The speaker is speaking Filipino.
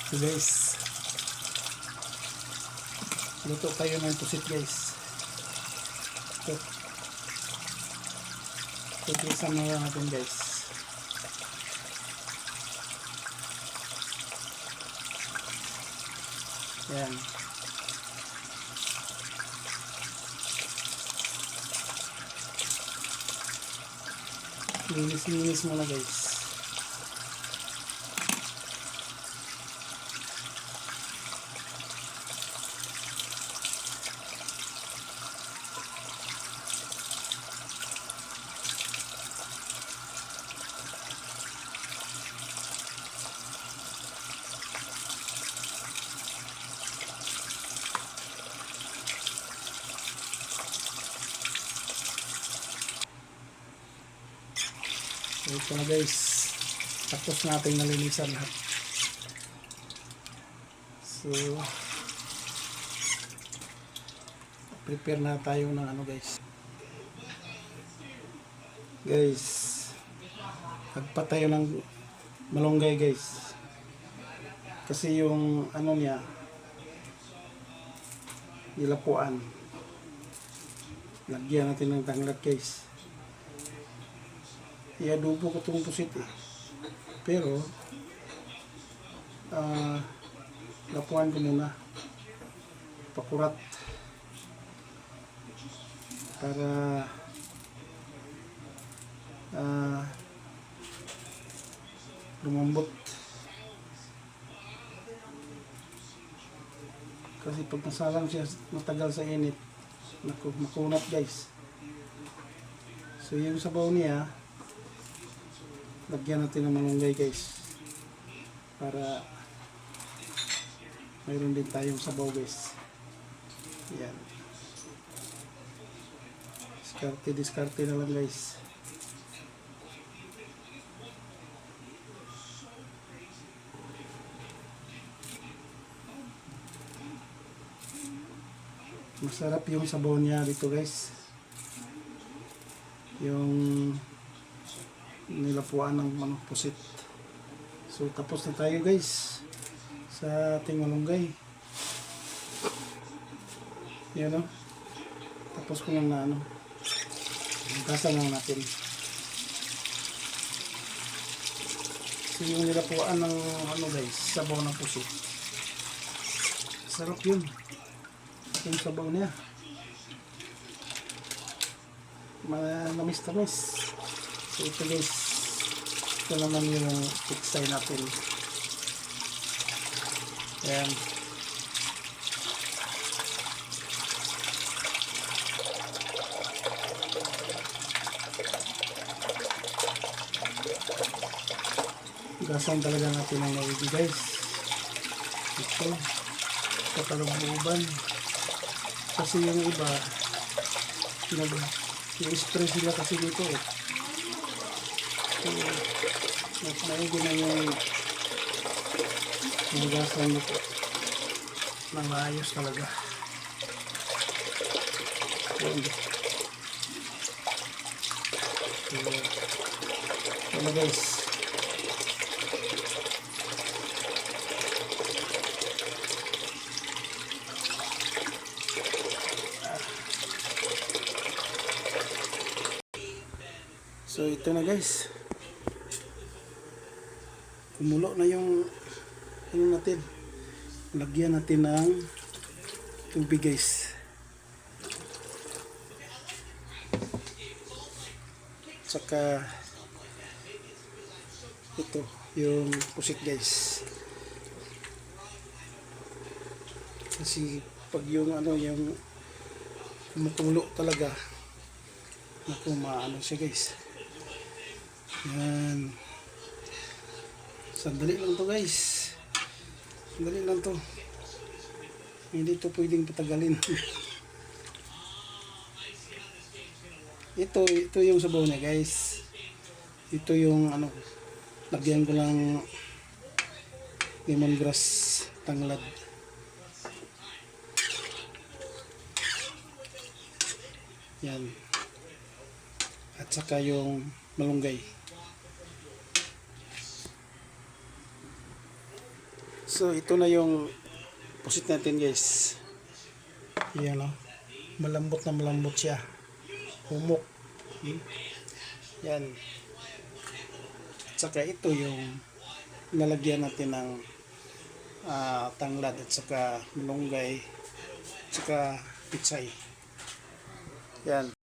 So guys, luto tayo ng pusit guys. Ito. Tutusan na natin guys. Yan. Linis-linis muna guys. So ito na guys, tapos natin nalinisan lahat. So prepare na tayo ng ano guys. Guys, nagpa tayo ng malunggay guys. Kasi yung ano niya, nilapuan. Lagyan natin ng tanglad guys. I-adobo ko itong pusit eh. Pero lapuan ko muna, pakurat para lumambot. Kasi pag nasalang siya matagal sa init, makunat guys. So yung sabaw niya, lagyan natin ng malunggay guys, para mayroon din tayong sabaw guys. Yan, diskarte na lang guys. Masarap yung sabaw niya dito guys, yung nilapuan ng manok pusit. So tapos na tayo guys sa ating malunggay. Yan o, tapos ko lang na ano, hugasan lang natin. So yung nilapuan ng ano guys, sabaw ng pusit, sarap yun yung sabaw niya, namis-tamis. So ito guys, ito naman yung piksay natin. Ayan. Gasan talaga natin ang maigi guys. Ito, sa kalububan. Kasi yung iba, nag-spray sila kasi dito eh. So, maigi na yung magasan nito na maayos talaga. Ayan. So, ano guys, so ito na guys, kumulo na yung ano natin, lagyan natin ng tubig guys. Saka ito yung pusit guys, kasi pag yung ano yung kumukulo talaga, naku maano siya guys. Yan, sandali lang to guys, sandali lang to, hindi to pwedeng patagalin. ito yung sabaw niya guys. Ito yung ano, lagyan ko lang lemongrass, tanglad. Yan, at saka yung malunggay. So ito na yung pusit natin guys. Yan o. Malambot na malambot siya. Humok. Yan. At saka ito yung lalagyan natin ng tanglad at saka malunggay at saka pitsay. Yan.